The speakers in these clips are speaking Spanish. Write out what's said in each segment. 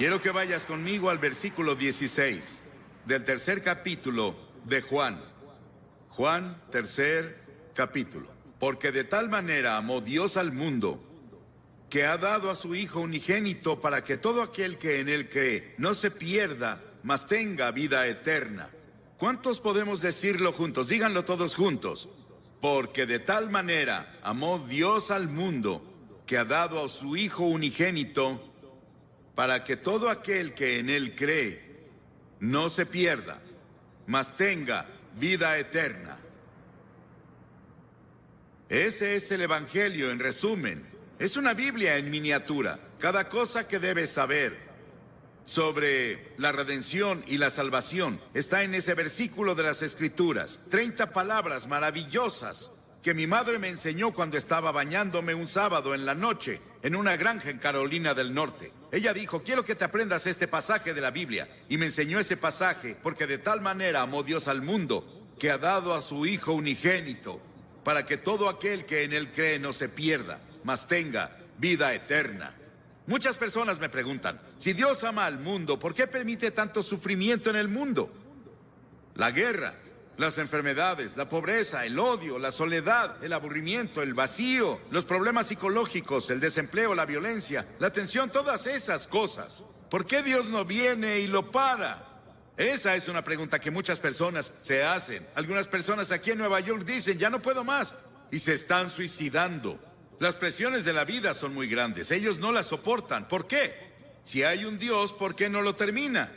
Quiero que vayas conmigo al versículo 16 del tercer capítulo de Juan. Juan, tercer capítulo. Porque de tal manera amó Dios al mundo, que ha dado a su Hijo unigénito para que todo aquel que en él cree no se pierda, mas tenga vida eterna. ¿Cuántos podemos decirlo juntos? Díganlo todos juntos. Porque de tal manera amó Dios al mundo, que ha dado a su Hijo unigénito, para que todo aquel que en él cree no se pierda, mas tenga vida eterna. Ese es el Evangelio en resumen. Es una Biblia en miniatura. Cada cosa que debes saber sobre la redención y la salvación está en ese versículo de las Escrituras. 30 palabras maravillosas que mi madre me enseñó cuando estaba bañándome un sábado en la noche en una granja en Carolina del Norte. Ella dijo: quiero que te aprendas este pasaje de la Biblia. Y me enseñó ese pasaje porque de tal manera amó Dios al mundo, que ha dado a su Hijo unigénito, para que todo aquel que en él cree no se pierda, mas tenga vida eterna. Muchas personas me preguntan: si Dios ama al mundo, ¿por qué permite tanto sufrimiento en el mundo? La guerra, las enfermedades, la pobreza, el odio, la soledad, el aburrimiento, el vacío, los problemas psicológicos, el desempleo, la violencia, la tensión, todas esas cosas. ¿Por qué Dios no viene y lo para? Esa es una pregunta que muchas personas se hacen. Algunas personas aquí en Nueva York dicen: ya no puedo más, y se están suicidando. Las presiones de la vida son muy grandes. Ellos no las soportan. ¿Por qué? Si hay un Dios, ¿por qué no lo termina?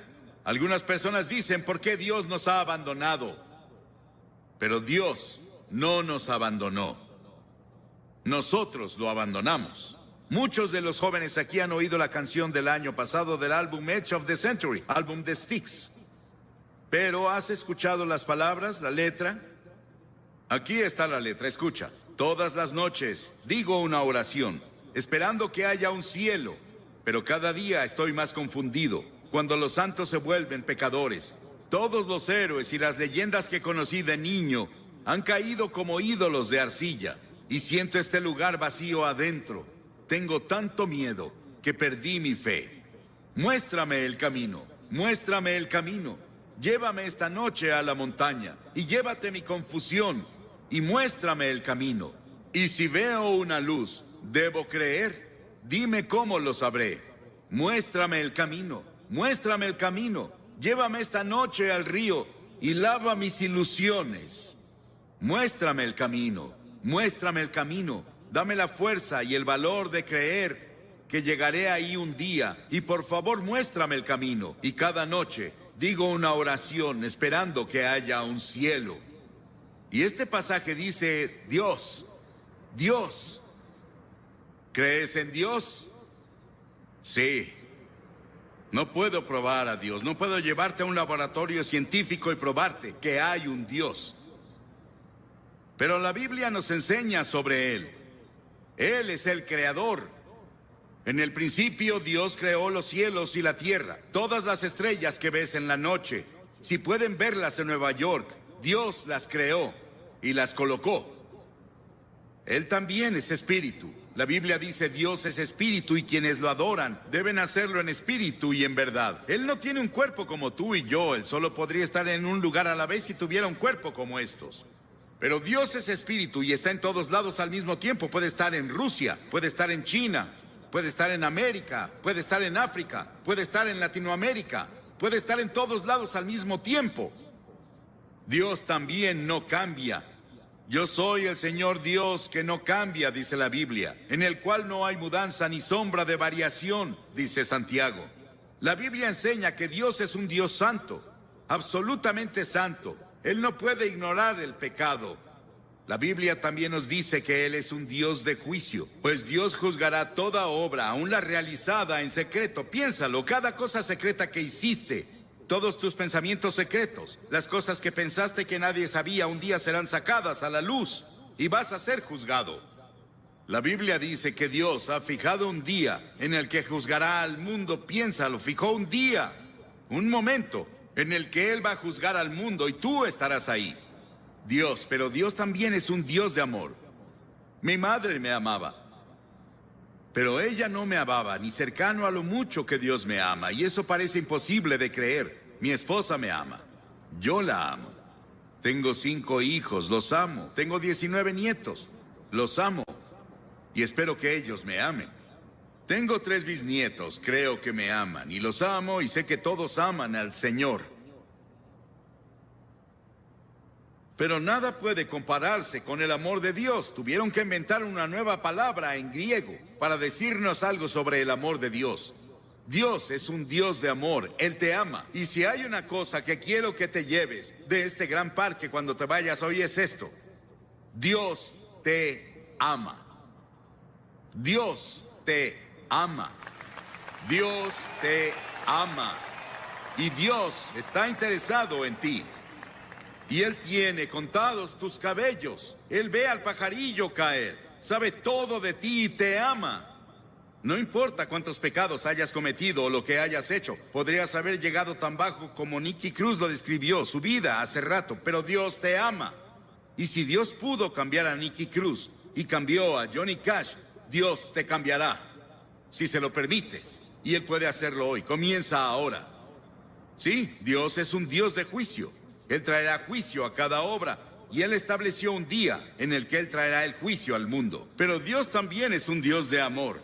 Algunas personas dicen: ¿por qué Dios nos ha abandonado? Pero Dios no nos abandonó. Nosotros lo abandonamos. Muchos de los jóvenes aquí han oído la canción del año pasado del álbum Edge of the Century, álbum de Styx. Pero ¿has escuchado las palabras, la letra? Aquí está la letra, escucha. Todas las noches digo una oración, esperando que haya un cielo, pero cada día estoy más confundido, cuando los santos se vuelven pecadores. Todos los héroes y las leyendas que conocí de niño han caído como ídolos de arcilla, y siento este lugar vacío adentro. Tengo tanto miedo que perdí mi fe. Muéstrame el camino, muéstrame el camino. Llévame esta noche a la montaña, y llévate mi confusión, y muéstrame el camino. Y si veo una luz, ¿debo creer? Dime cómo lo sabré. Muéstrame el camino, muéstrame el camino. Llévame esta noche al río y lava mis ilusiones. Muéstrame el camino, muéstrame el camino. Dame la fuerza y el valor de creer que llegaré ahí un día. Y por favor, muéstrame el camino. Y cada noche digo una oración esperando que haya un cielo. Y este pasaje dice: Dios, Dios. ¿Crees en Dios? Sí. No puedo probar a Dios, no puedo llevarte a un laboratorio científico y probarte que hay un Dios. Pero la Biblia nos enseña sobre Él. Él es el creador. En el principio Dios creó los cielos y la tierra, todas las estrellas que ves en la noche. Si pueden verlas en Nueva York, Dios las creó y las colocó. Él también es espíritu. La Biblia dice: Dios es espíritu y quienes lo adoran deben hacerlo en espíritu y en verdad. Él no tiene un cuerpo como tú y yo. Él solo podría estar en un lugar a la vez si tuviera un cuerpo como estos. Pero Dios es espíritu y está en todos lados al mismo tiempo. Puede estar en Rusia, puede estar en China, puede estar en América, puede estar en África, puede estar en Latinoamérica, puede estar en todos lados al mismo tiempo. Dios también no cambia. Yo soy el Señor Dios que no cambia, dice la Biblia, en el cual no hay mudanza ni sombra de variación, dice Santiago. La Biblia enseña que Dios es un Dios santo, absolutamente santo. Él no puede ignorar el pecado. La Biblia también nos dice que Él es un Dios de juicio, pues Dios juzgará toda obra, aun la realizada en secreto. Piénsalo, cada cosa secreta que hiciste, todos tus pensamientos secretos, las cosas que pensaste que nadie sabía, un día serán sacadas a la luz y vas a ser juzgado. La Biblia dice que Dios ha fijado un día en el que juzgará al mundo. Piénsalo, fijó un día, un momento en el que Él va a juzgar al mundo y tú estarás ahí. Dios, pero Dios también es un Dios de amor. Mi madre me amaba. Pero ella no me amaba, ni cercano a lo mucho que Dios me ama, y eso parece imposible de creer. Mi esposa me ama. Yo la amo. Tengo 5 hijos, los amo. Tengo 19 nietos, los amo. Y espero que ellos me amen. Tengo 3 bisnietos, creo que me aman, y los amo, y sé que todos aman al Señor. Pero nada puede compararse con el amor de Dios. Tuvieron que inventar una nueva palabra en griego para decirnos algo sobre el amor de Dios. Dios es un Dios de amor, Él te ama. Y si hay una cosa que quiero que te lleves de este gran parque cuando te vayas hoy es esto: Dios te ama. Dios te ama. Dios te ama. Y Dios está interesado en ti. Y Él tiene contados tus cabellos. Él ve al pajarillo caer. Sabe todo de ti y te ama. No importa cuántos pecados hayas cometido o lo que hayas hecho. Podrías haber llegado tan bajo como Nicky Cruz lo describió, su vida hace rato. Pero Dios te ama. Y si Dios pudo cambiar a Nicky Cruz y cambió a Johnny Cash, Dios te cambiará. Si se lo permites. Y Él puede hacerlo hoy. Comienza ahora. Sí, Dios es un Dios de juicio. Él traerá juicio a cada obra, y Él estableció un día en el que Él traerá el juicio al mundo. Pero Dios también es un Dios de amor.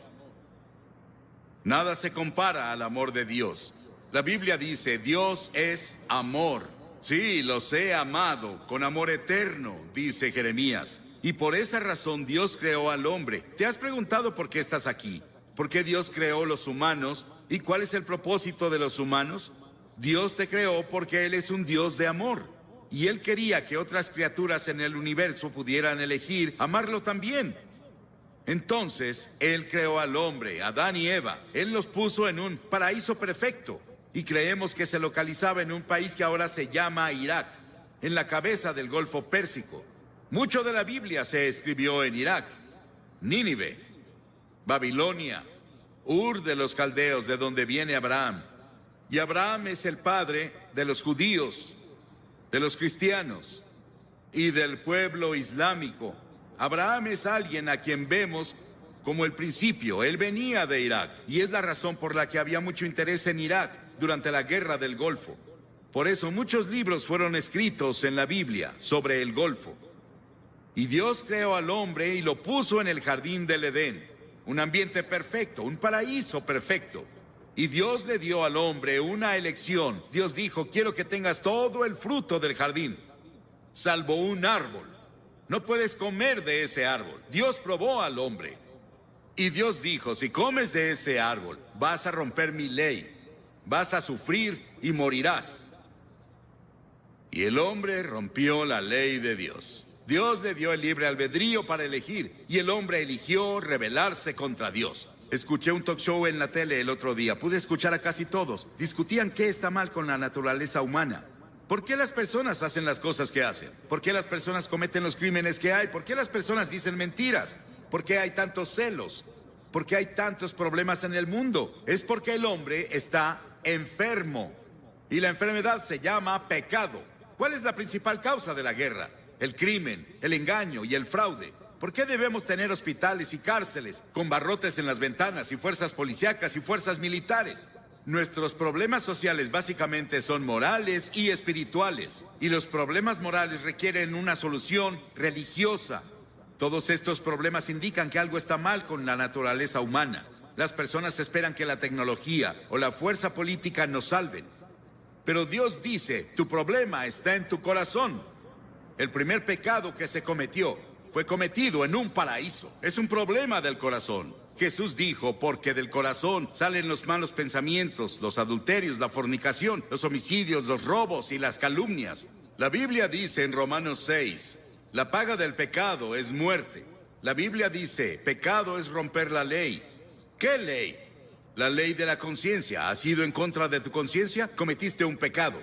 Nada se compara al amor de Dios. La Biblia dice, Dios es amor. Sí, los he amado con amor eterno, dice Jeremías. Y por esa razón Dios creó al hombre. ¿Te has preguntado por qué estás aquí? ¿Por qué Dios creó los humanos? ¿Y cuál es el propósito de los humanos? Dios te creó porque Él es un Dios de amor. Y Él quería que otras criaturas en el universo pudieran elegir amarlo también. Entonces, Él creó al hombre, Adán y Eva. Él los puso en un paraíso perfecto. Y creemos que se localizaba en un país que ahora se llama Irak, en la cabeza del Golfo Pérsico. Mucho de la Biblia se escribió en Irak, Nínive, Babilonia, Ur de los caldeos, de donde viene Abraham. Y Abraham es el padre de los judíos, de los cristianos y del pueblo islámico. Abraham es alguien a quien vemos como el principio. Él venía de Irak y es la razón por la que había mucho interés en Irak durante la guerra del Golfo. Por eso muchos libros fueron escritos en la Biblia sobre el Golfo. Y Dios creó al hombre y lo puso en el jardín del Edén, un ambiente perfecto, un paraíso perfecto. Y Dios le dio al hombre una elección. Dios dijo, quiero que tengas todo el fruto del jardín, salvo un árbol. No puedes comer de ese árbol. Dios probó al hombre. Y Dios dijo, si comes de ese árbol, vas a romper mi ley. Vas a sufrir y morirás. Y el hombre rompió la ley de Dios. Dios le dio el libre albedrío para elegir, y el hombre eligió rebelarse contra Dios. Escuché un talk show en la tele el otro día. Pude escuchar a casi todos. Discutían qué está mal con la naturaleza humana. ¿Por qué las personas hacen las cosas que hacen? ¿Por qué las personas cometen los crímenes que hay? ¿Por qué las personas dicen mentiras? ¿Por qué hay tantos celos? ¿Por qué hay tantos problemas en el mundo? Es porque el hombre está enfermo. Y la enfermedad se llama pecado. ¿Cuál es la principal causa de la guerra? El crimen, el engaño y el fraude. ¿Por qué debemos tener hospitales y cárceles con barrotes en las ventanas y fuerzas policíacas y fuerzas militares? Nuestros problemas sociales básicamente son morales y espirituales. Y los problemas morales requieren una solución religiosa. Todos estos problemas indican que algo está mal con la naturaleza humana. Las personas esperan que la tecnología o la fuerza política nos salven. Pero Dios dice, tu problema está en tu corazón. El primer pecado que se cometió fue cometido en un paraíso. Es un problema del corazón. Jesús dijo, porque del corazón salen los malos pensamientos, los adulterios, la fornicación, los homicidios, los robos y las calumnias. La Biblia dice en Romanos 6, la paga del pecado es muerte. La Biblia dice, pecado es romper la ley. ¿Qué ley? La ley de la conciencia. ¿Has ido en contra de tu conciencia? Cometiste un pecado.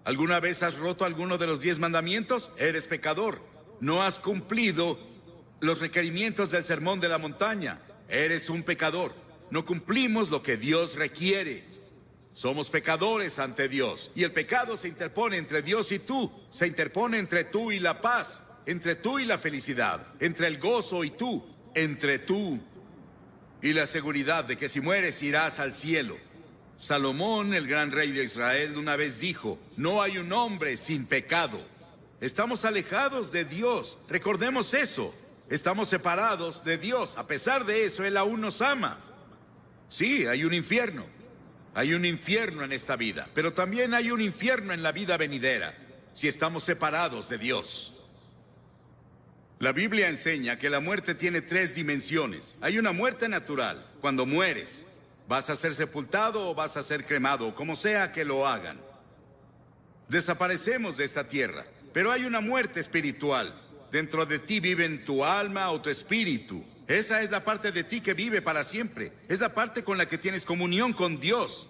¿Alguna vez has roto alguno de los 10 mandamientos? Eres pecador. No has cumplido los requerimientos del sermón de la montaña. Eres un pecador. No cumplimos lo que Dios requiere. Somos pecadores ante Dios. Y el pecado se interpone entre Dios y tú. Se interpone entre tú y la paz. Entre tú y la felicidad. Entre el gozo y tú. Entre tú y la seguridad de que si mueres irás al cielo. Salomón, el gran rey de Israel, una vez dijo: no hay un hombre sin pecado. Estamos alejados de Dios, recordemos eso. Estamos separados de Dios. A pesar de eso, Él aún nos ama. Sí, hay un infierno. Hay un infierno en esta vida, pero también hay un infierno en la vida venidera, si estamos separados de Dios. La Biblia enseña que la muerte tiene 3 dimensiones. Hay una muerte natural. Cuando mueres, vas a ser sepultado o vas a ser cremado, o como sea que lo hagan. Desaparecemos de esta tierra. Pero hay una muerte espiritual. Dentro de ti viven tu alma o tu espíritu. Esa es la parte de ti que vive para siempre. Es la parte con la que tienes comunión con Dios.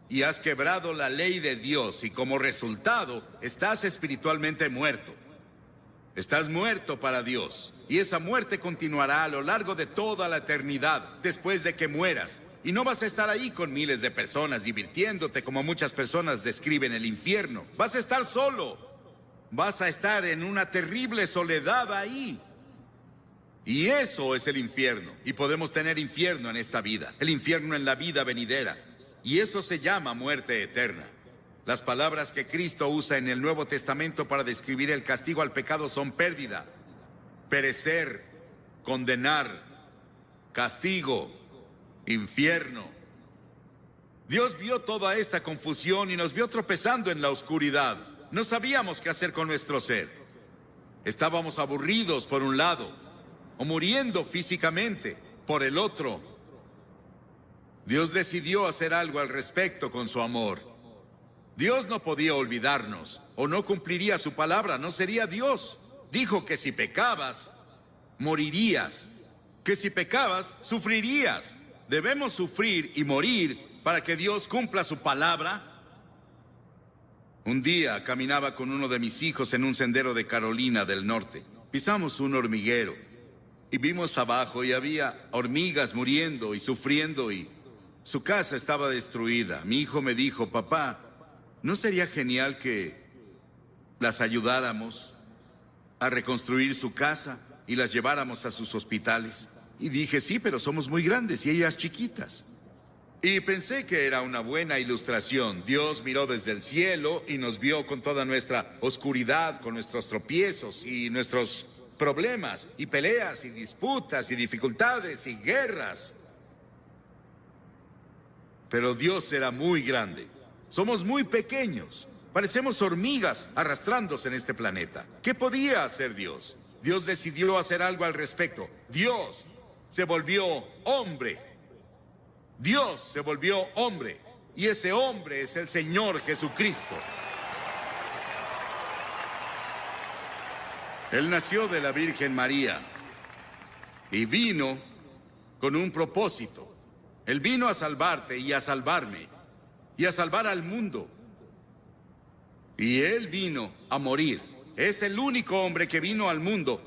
Y has quebrado la ley de Dios y como resultado estás espiritualmente muerto. Estás muerto para Dios. Y esa muerte continuará a lo largo de toda la eternidad después de que mueras. Y no vas a estar ahí con miles de personas divirtiéndote como muchas personas describen el infierno. Vas a estar solo. Vas a estar en una terrible soledad ahí. Y eso es el infierno. Y podemos tener infierno en esta vida, el infierno en la vida venidera. Y eso se llama muerte eterna. Las palabras que Cristo usa en el Nuevo Testamento para describir el castigo al pecado son pérdida, perecer, condenar, castigo, infierno. Dios vio toda esta confusión y nos vio tropezando en la oscuridad. No sabíamos qué hacer con nuestro ser. Estábamos aburridos por un lado, o muriendo físicamente por el otro. Dios decidió hacer algo al respecto con su amor. Dios no podía olvidarnos, o no cumpliría su palabra, no sería Dios. Dijo que si pecabas, morirías. Que si pecabas, sufrirías. ¿Debemos sufrir y morir para que Dios cumpla su palabra? Un día caminaba con uno de mis hijos en un sendero de Carolina del Norte. Pisamos un hormiguero y vimos abajo y había hormigas muriendo y sufriendo y su casa estaba destruida. Mi hijo me dijo: papá, ¿no sería genial que las ayudáramos a reconstruir su casa y las lleváramos a sus hospitales? Y dije: sí, pero somos muy grandes y ellas chiquitas. Y pensé que era una buena ilustración. Dios miró desde el cielo y nos vio con toda nuestra oscuridad, con nuestros tropiezos y nuestros problemas y peleas y disputas y dificultades y guerras. Pero Dios era muy grande. Somos muy pequeños. Parecemos hormigas arrastrándose en este planeta. ¿Qué podía hacer Dios? Dios decidió hacer algo al respecto. Dios se volvió hombre. Dios se volvió hombre. Y ese hombre es el Señor Jesucristo. Él nació de la Virgen María y vino con un propósito. Él vino a salvarte y a salvarme y a salvar al mundo. Y Él vino a morir. Es el único hombre que vino al mundo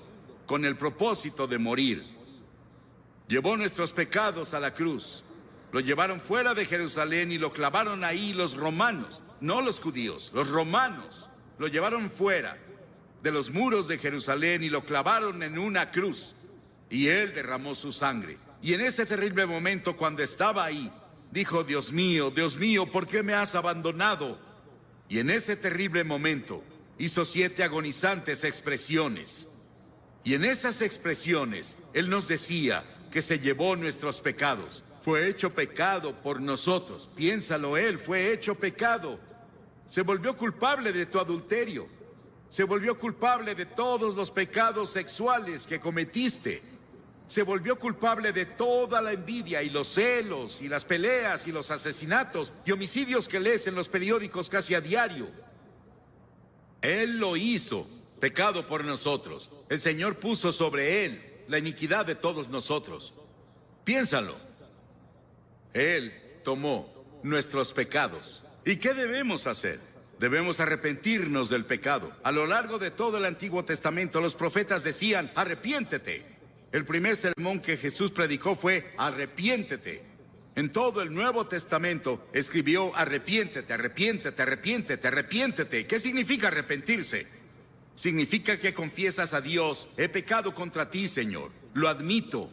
con el propósito de morir. Llevó nuestros pecados a la cruz. Lo llevaron fuera de Jerusalén y lo clavaron ahí los romanos, no los judíos, los romanos. Lo llevaron fuera de los muros de Jerusalén y lo clavaron en una cruz. Y Él derramó su sangre. Y en ese terrible momento, cuando estaba ahí, dijo: Dios mío, ¿por qué me has abandonado? Y en ese terrible momento hizo 7 agonizantes expresiones. Y en esas expresiones Él nos decía que se llevó nuestros pecados. Fue hecho pecado por nosotros. Piénsalo, Él fue hecho pecado. Se volvió culpable de tu adulterio. Se volvió culpable de todos los pecados sexuales que cometiste. Se volvió culpable de toda la envidia y los celos y las peleas y los asesinatos y homicidios que lees en los periódicos casi a diario. Él lo hizo, pecado por nosotros. El Señor puso sobre Él la iniquidad de todos nosotros. Piénsalo. Él tomó nuestros pecados. ¿Y qué debemos hacer? Debemos arrepentirnos del pecado. A lo largo de todo el Antiguo Testamento, los profetas decían: arrepiéntete. El primer sermón que Jesús predicó fue: arrepiéntete. En todo el Nuevo Testamento escribió: arrepiéntete, arrepiéntete, arrepiéntete, arrepiéntete. ¿Qué significa arrepentirse? Significa que confiesas a Dios: he pecado contra ti, Señor. Lo admito.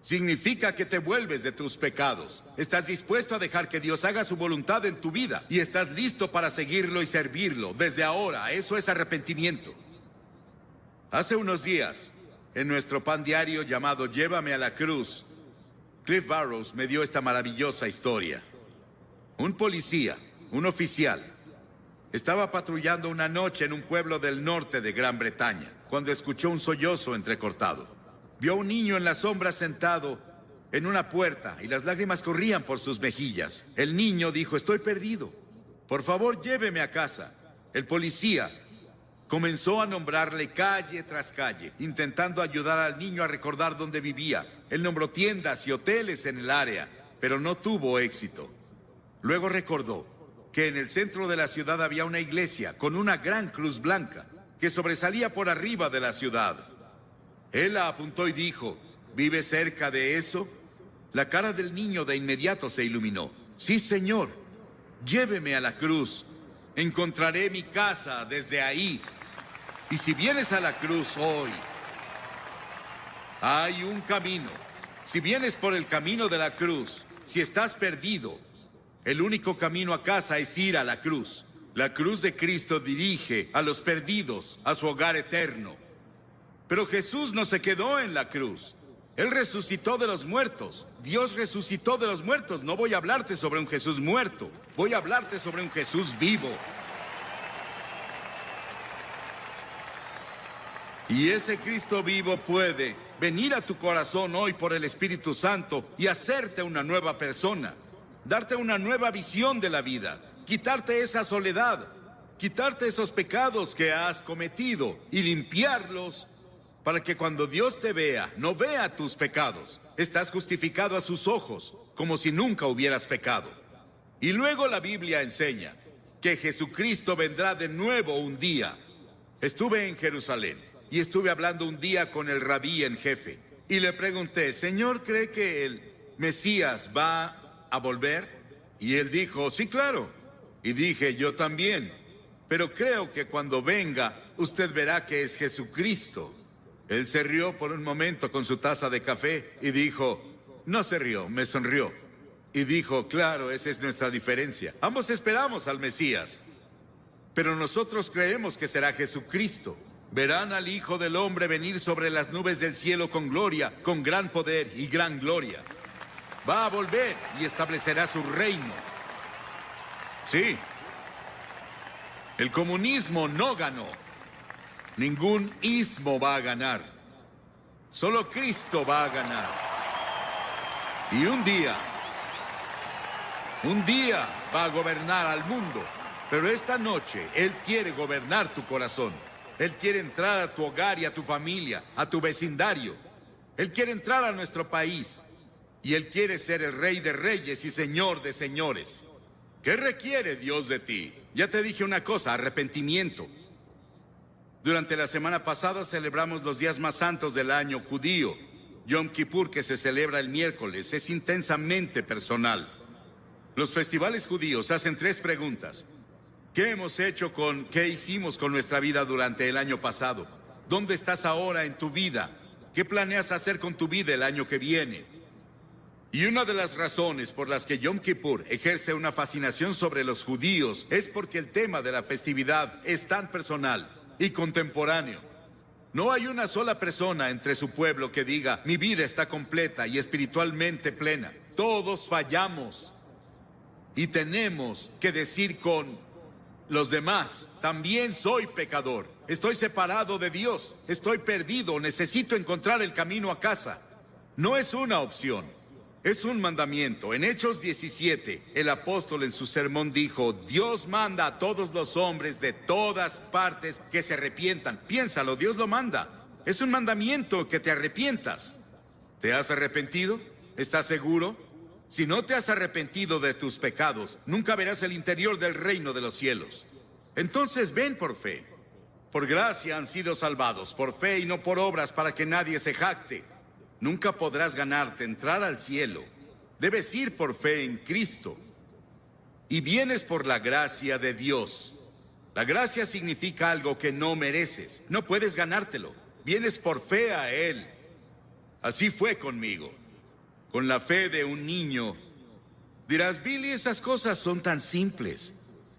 Significa que te vuelves de tus pecados. Estás dispuesto a dejar que Dios haga su voluntad en tu vida y estás listo para seguirlo y servirlo desde ahora. Eso es arrepentimiento. Hace unos días, en nuestro pan diario llamado Llévame a la Cruz, Cliff Barrows me dio esta maravillosa historia. Un policía, un oficial, estaba patrullando una noche en un pueblo del norte de Gran Bretaña, cuando escuchó un sollozo entrecortado. Vio a un niño en la sombra sentado en una puerta y las lágrimas corrían por sus mejillas. El niño dijo: estoy perdido. Por favor, lléveme a casa. El policía comenzó a nombrarle calle tras calle, intentando ayudar al niño a recordar dónde vivía. Él nombró tiendas y hoteles en el área, pero no tuvo éxito. Luego recordó que en el centro de la ciudad había una iglesia con una gran cruz blanca que sobresalía por arriba de la ciudad. Él la apuntó y dijo: ¿vive cerca de eso? La cara del niño de inmediato se iluminó. Sí, señor, lléveme a la cruz. Encontraré mi casa desde ahí. Y si vienes a la cruz hoy, hay un camino. Si vienes por el camino de la cruz, si estás perdido, el único camino a casa es ir a la cruz. La cruz de Cristo dirige a los perdidos a su hogar eterno. Pero Jesús no se quedó en la cruz. Él resucitó de los muertos. Dios resucitó de los muertos. No voy a hablarte sobre un Jesús muerto. Voy a hablarte sobre un Jesús vivo. Y ese Cristo vivo puede venir a tu corazón hoy por el Espíritu Santo y hacerte una nueva persona. Darte una nueva visión de la vida. Quitarte esa soledad. Quitarte esos pecados que has cometido y limpiarlos para que cuando Dios te vea, no vea tus pecados. Estás justificado a sus ojos, como si nunca hubieras pecado. Y luego la Biblia enseña que Jesucristo vendrá de nuevo un día. Estuve en Jerusalén y estuve hablando un día con el rabí en jefe. Y le pregunté: ¿Señor, cree que el Mesías va a volver? Y él dijo: sí, claro. Y dije: yo también. Pero creo que cuando venga, usted verá que es Jesucristo. Él se rió por un momento con su taza de café y dijo... No se rió, me sonrió. Y dijo: claro, esa es nuestra diferencia. Ambos esperamos al Mesías, pero nosotros creemos que será Jesucristo. Verán al Hijo del Hombre venir sobre las nubes del cielo con gloria, con gran poder y gran gloria. Va a volver y establecerá su reino. Sí. El comunismo no ganó. Ningún ismo va a ganar. Solo Cristo va a ganar. Y un día va a gobernar al mundo. Pero esta noche Él quiere gobernar tu corazón. Él quiere entrar a tu hogar y a tu familia, a tu vecindario. Él quiere entrar a nuestro país. Y Él quiere ser el Rey de Reyes y Señor de Señores. ¿Qué requiere Dios de ti? Ya te dije una cosa: arrepentimiento. Durante la semana pasada celebramos los días más santos del año judío. Yom Kippur, que se celebra el miércoles, es intensamente personal. Los festivales judíos hacen 3 preguntas. ¿Qué hicimos con nuestra vida durante el año pasado? ¿Dónde estás ahora en tu vida? ¿Qué planeas hacer con tu vida el año que viene? Y una de las razones por las que Yom Kippur ejerce una fascinación sobre los judíos es porque el tema de la festividad es tan personal y contemporáneo. No hay una sola persona entre su pueblo que diga: mi vida está completa y espiritualmente plena. Todos fallamos. Y tenemos que decir con los demás: también soy pecador. Estoy separado de Dios. Estoy perdido. Necesito encontrar el camino a casa. No es una opción. Es un mandamiento. En Hechos 17, el apóstol en su sermón dijo: Dios manda a todos los hombres de todas partes que se arrepientan. Piénsalo, Dios lo manda. Es un mandamiento que te arrepientas. ¿Te has arrepentido? ¿Estás seguro? Si no te has arrepentido de tus pecados, nunca verás el interior del reino de los cielos. Entonces ven por fe. Por gracia han sido salvados, por fe y no por obras, para que nadie se jacte. Nunca podrás ganarte entrar al cielo. Debes ir por fe en Cristo. Y vienes por la gracia de Dios. La gracia significa algo que no mereces. No puedes ganártelo. Vienes por fe a Él. Así fue conmigo. con la fe de un niño. Dirás, Billy, esas cosas son tan simples.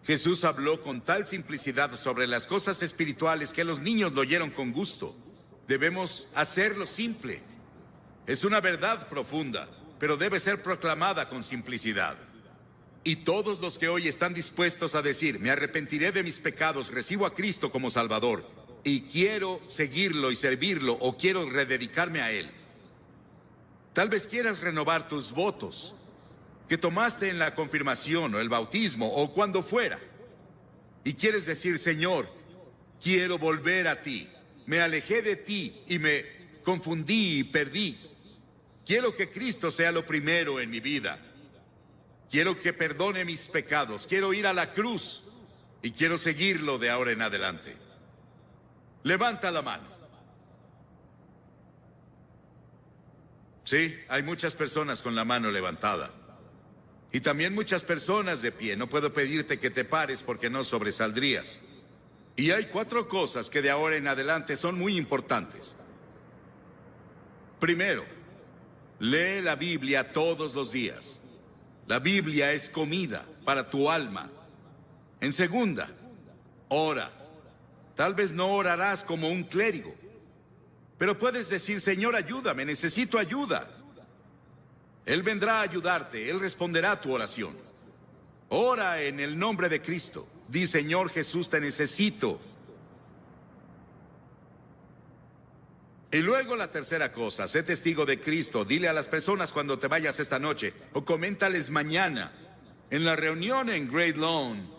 Jesús habló con tal simplicidad sobre las cosas espirituales que los niños lo oyeron con gusto. Debemos hacerlo simple. Es una verdad profunda, pero debe ser proclamada con simplicidad. Y todos los que hoy están dispuestos a decir, me arrepentiré de mis pecados, recibo a Cristo como Salvador, y quiero seguirlo y servirlo, o quiero rededicarme a Él. Tal vez quieras renovar tus votos que tomaste en la confirmación o el bautismo o cuando fuera. Y quieres decir, Señor, quiero volver a ti. Me alejé de ti y me confundí y perdí. Quiero que Cristo sea lo primero en mi vida. Quiero que perdone mis pecados. Quiero ir a la cruz y quiero seguirlo de ahora en adelante. Levanta la mano. Sí, hay muchas personas con la mano levantada. Y también muchas personas de pie. No puedo pedirte que te pares porque no sobresaldrías. Y hay 4 cosas que de ahora en adelante son muy importantes. Primero, lee la Biblia todos los días. La Biblia es comida para tu alma. En segunda, ora. Tal vez no orarás como un clérigo, pero puedes decir, Señor, ayúdame, necesito ayuda. Él vendrá a ayudarte, Él responderá a tu oración. Ora en el nombre de Cristo. Di, Señor Jesús, te necesito. Y luego la tercera cosa, sé testigo de Cristo. Dile a las personas cuando te vayas esta noche, o coméntales mañana, en la reunión en Great Lawn,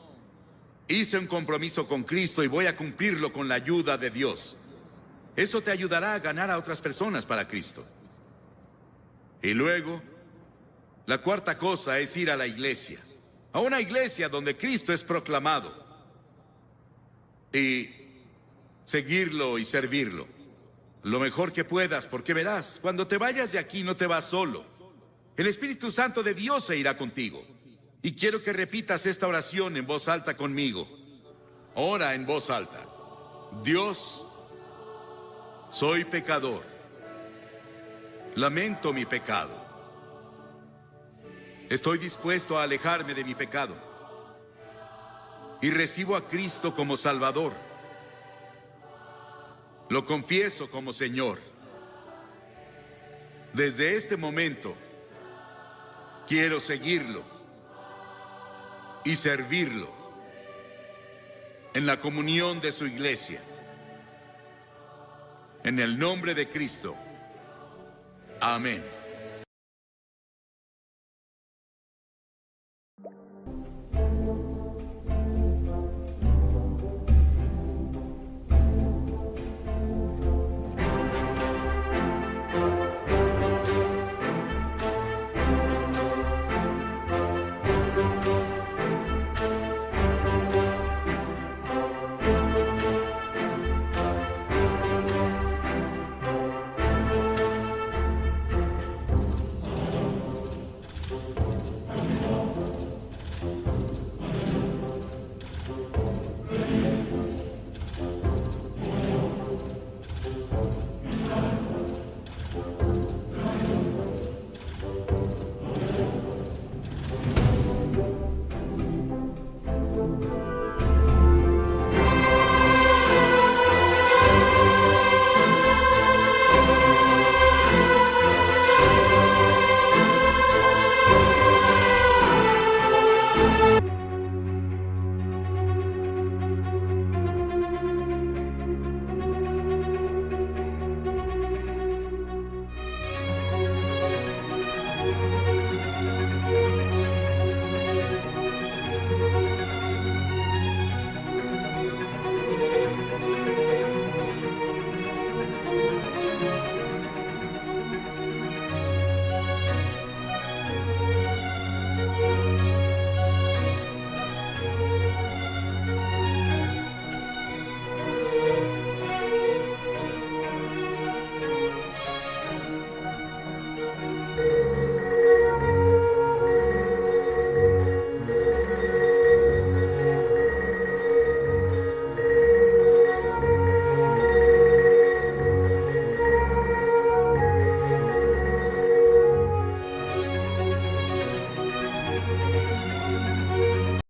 hice un compromiso con Cristo y voy a cumplirlo con la ayuda de Dios. Eso te ayudará a ganar a otras personas para Cristo. Y luego, la cuarta cosa es ir a la iglesia. A una iglesia donde Cristo es proclamado. Y seguirlo y servirlo. Lo mejor que puedas, porque verás, cuando te vayas de aquí no te vas solo. El Espíritu Santo de Dios se irá contigo. Y quiero que repitas esta oración en voz alta conmigo. Ora en voz alta. Dios, soy pecador. Lamento mi pecado. Estoy dispuesto a alejarme de mi pecado. Y recibo a Cristo como Salvador. Lo confieso como Señor. Desde este momento, quiero seguirlo y servirlo en la comunión de su iglesia. En el nombre de Cristo. Amén.